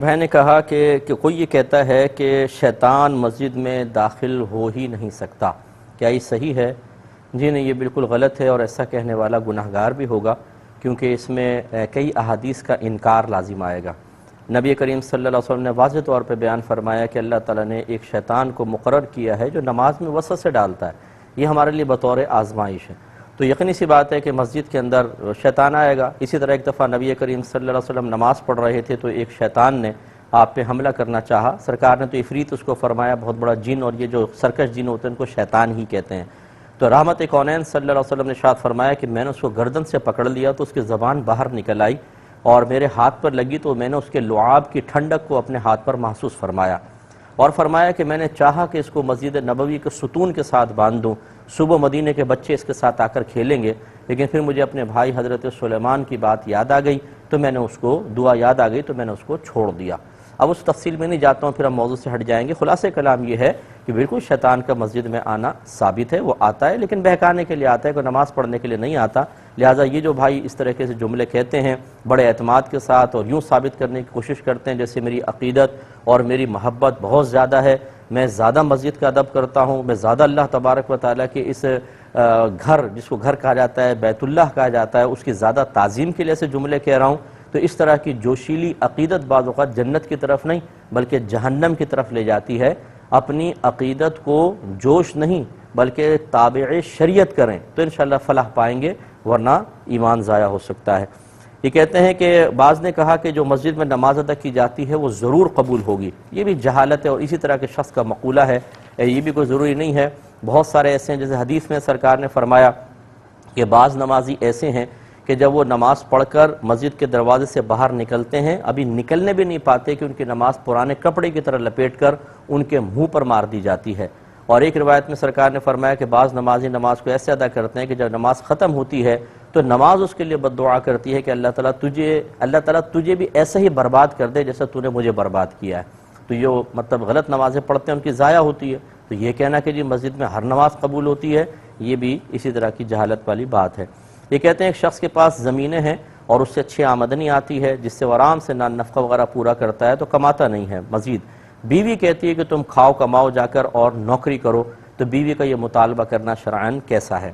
میں نے کہا کہ کوئی یہ کہتا ہے کہ شیطان مسجد میں داخل ہو ہی نہیں سکتا، کیا یہ صحیح ہے؟ جی نہیں، یہ بالکل غلط ہے، اور ایسا کہنے والا گناہگار بھی ہوگا، کیونکہ اس میں کئی احادیث کا انکار لازم آئے گا۔ نبی کریم صلی اللہ علیہ وسلم نے واضح طور پہ بیان فرمایا کہ اللہ تعالیٰ نے ایک شیطان کو مقرر کیا ہے جو نماز میں وسوسے ڈالتا ہے، یہ ہمارے لیے بطور آزمائش ہے۔ تو یقینی سی بات ہے کہ مسجد کے اندر شیطان آئے گا۔ اسی طرح ایک دفعہ نبی کریم صلی اللہ علیہ وسلم نماز پڑھ رہے تھے تو ایک شیطان نے آپ پہ حملہ کرنا چاہا۔ سرکار نے تو عفریت اس کو فرمایا، بہت بڑا جن، اور یہ جو سرکش جن ہوتے ہیں ان کو شیطان ہی کہتے ہیں۔ تو رحمت کونین صلی اللہ علیہ وسلم نے ارشاد فرمایا کہ میں نے اس کو گردن سے پکڑ لیا تو اس کی زبان باہر نکل آئی، اور میرے ہاتھ پر لگی تو میں نے اس کے لعاب کی ٹھنڈک کو اپنے ہاتھ پر محسوس فرمایا، اور فرمایا کہ میں نے چاہا کہ اس کو مسجد نبوی کے ستون کے ساتھ باندھ دوں، صبح مدینے کے بچے اس کے ساتھ آ کر کھیلیں گے، لیکن پھر مجھے اپنے بھائی حضرت سلیمان کی بات یاد آ گئی تو میں نے اس کو دعا یاد آ گئی تو میں نے اس کو چھوڑ دیا۔ اب اس تفصیل میں نہیں جاتا ہوں، پھر ہم موضوع سے ہٹ جائیں گے۔ خلاصہ کلام یہ ہے کہ بالکل شیطان کا مسجد میں آنا ثابت ہے، وہ آتا ہے لیکن بہکانے کے لیے آتا ہے، کوئی نماز پڑھنے کے لیے نہیں آتا۔ لہٰذا یہ جو بھائی اس طرح کے جملے کہتے ہیں بڑے اعتماد کے ساتھ اور یوں ثابت کرنے کی کوشش کرتے ہیں جیسے میری عقیدت اور میری محبت بہت زیادہ ہے، میں زیادہ مسجد کا ادب کرتا ہوں، میں زیادہ اللہ تبارک و تعالیٰ کے اس گھر، جس کو گھر کہا جاتا ہے، بیت اللہ کہا جاتا ہے، اس کی زیادہ تعظیم کے لیے سے جملے کہہ رہا ہوں، تو اس طرح کی جوشیلی عقیدت بعض اوقات جنت کی طرف نہیں بلکہ جہنم کی طرف لے جاتی ہے۔ اپنی عقیدت کو جوش نہیں بلکہ تابع شریعت کریں تو انشاءاللہ فلاح پائیں گے، ورنہ ایمان ضائع ہو سکتا ہے۔ یہ کہتے ہیں کہ بعض نے کہا کہ جو مسجد میں نماز ادا کی جاتی ہے وہ ضرور قبول ہوگی، یہ بھی جہالت ہے، اور اسی طرح کے شخص کا مقولہ ہے، یہ بھی کوئی ضروری نہیں ہے۔ بہت سارے ایسے ہیں، جیسے حدیث میں سرکار نے فرمایا کہ بعض نمازی ایسے ہیں کہ جب وہ نماز پڑھ کر مسجد کے دروازے سے باہر نکلتے ہیں ابھی نکلنے بھی نہیں پاتے کہ ان کی نماز پرانے کپڑے کی طرح لپیٹ کر ان کے منہ پر مار دی جاتی ہے۔ اور ایک روایت میں سرکار نے فرمایا کہ بعض نمازی نماز کو ایسے ادا کرتے ہیں کہ جب نماز ختم ہوتی ہے تو نماز اس کے لیے بد دعا کرتی ہے کہ اللہ تعالیٰ تجھے بھی ایسے ہی برباد کر دے جیسا تو نے مجھے برباد کیا ہے۔ تو یہ مطلب غلط نمازیں پڑھتے ہیں، ان کی ضائع ہوتی ہے۔ تو یہ کہنا کہ جی مسجد میں ہر نماز قبول ہوتی ہے، یہ بھی اسی طرح کی جہالت والی بات ہے۔ یہ کہتے ہیں ایک شخص کے پاس زمینیں ہیں اور اس سے اچھی آمدنی آتی ہے جس سے وہ آرام سے نان نفقہ وغیرہ پورا کرتا ہے تو کماتا نہیں ہے۔ مزید بیوی کہتی ہے کہ تم کھاؤ کماؤ جا کر اور نوکری کرو، تو بیوی کا یہ مطالبہ کرنا شرعاً کیسا ہے؟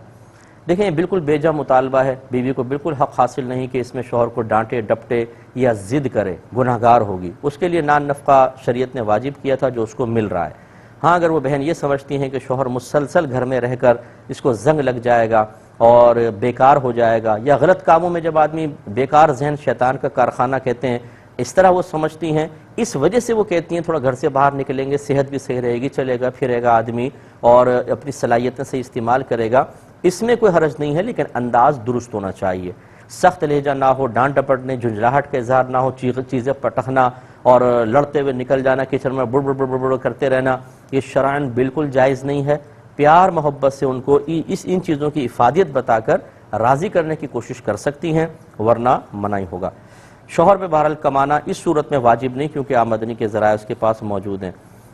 دیکھیں، بالکل بیجا مطالبہ ہے، بیوی کو بالکل حق حاصل نہیں کہ اس میں شوہر کو ڈانٹے ڈپٹے یا ضد کرے، گناہگار ہوگی۔ اس کے لیے نان نفقہ شریعت نے واجب کیا تھا جو اس کو مل رہا ہے۔ ہاں، اگر وہ بہن یہ سمجھتی ہیں کہ شوہر مسلسل گھر میں رہ کر اس کو زنگ لگ جائے گا اور بیکار ہو جائے گا، یا غلط کاموں میں جب آدمی بیکار ذہن شیطان کا کارخانہ کہتے ہیں، اس طرح وہ سمجھتی ہیں، اس وجہ سے وہ کہتی ہیں تھوڑا گھر سے باہر نکلیں گے، صحت بھی صحیح رہے گی، چلے گا پھرے گا آدمی اور اپنی صلاحیتیں سے استعمال کرے گا، اس میں کوئی حرج نہیں ہے، لیکن انداز درست ہونا چاہیے، سخت لہجہ نہ ہو، ڈانٹ ڈپٹنے جھنجھلاہٹ کا اظہار نہ ہو، چیزیں پٹکنا اور لڑتے ہوئے نکل جانا، کچن میں بڑ بڑ بڑ بڑ کرتے رہنا، یہ شرعاً بالکل جائز نہیں ہے۔ پیار محبت سے ان کو ان چیزوں کی افادیت بتا کر راضی کرنے کی کوشش کر سکتی ہیں، ورنہ منع ہی ہوگا۔ شوہر پہ بہرحال کمانا اس صورت میں واجب نہیں، کیونکہ آمدنی کے ذرائع اس کے پاس موجود ہیں۔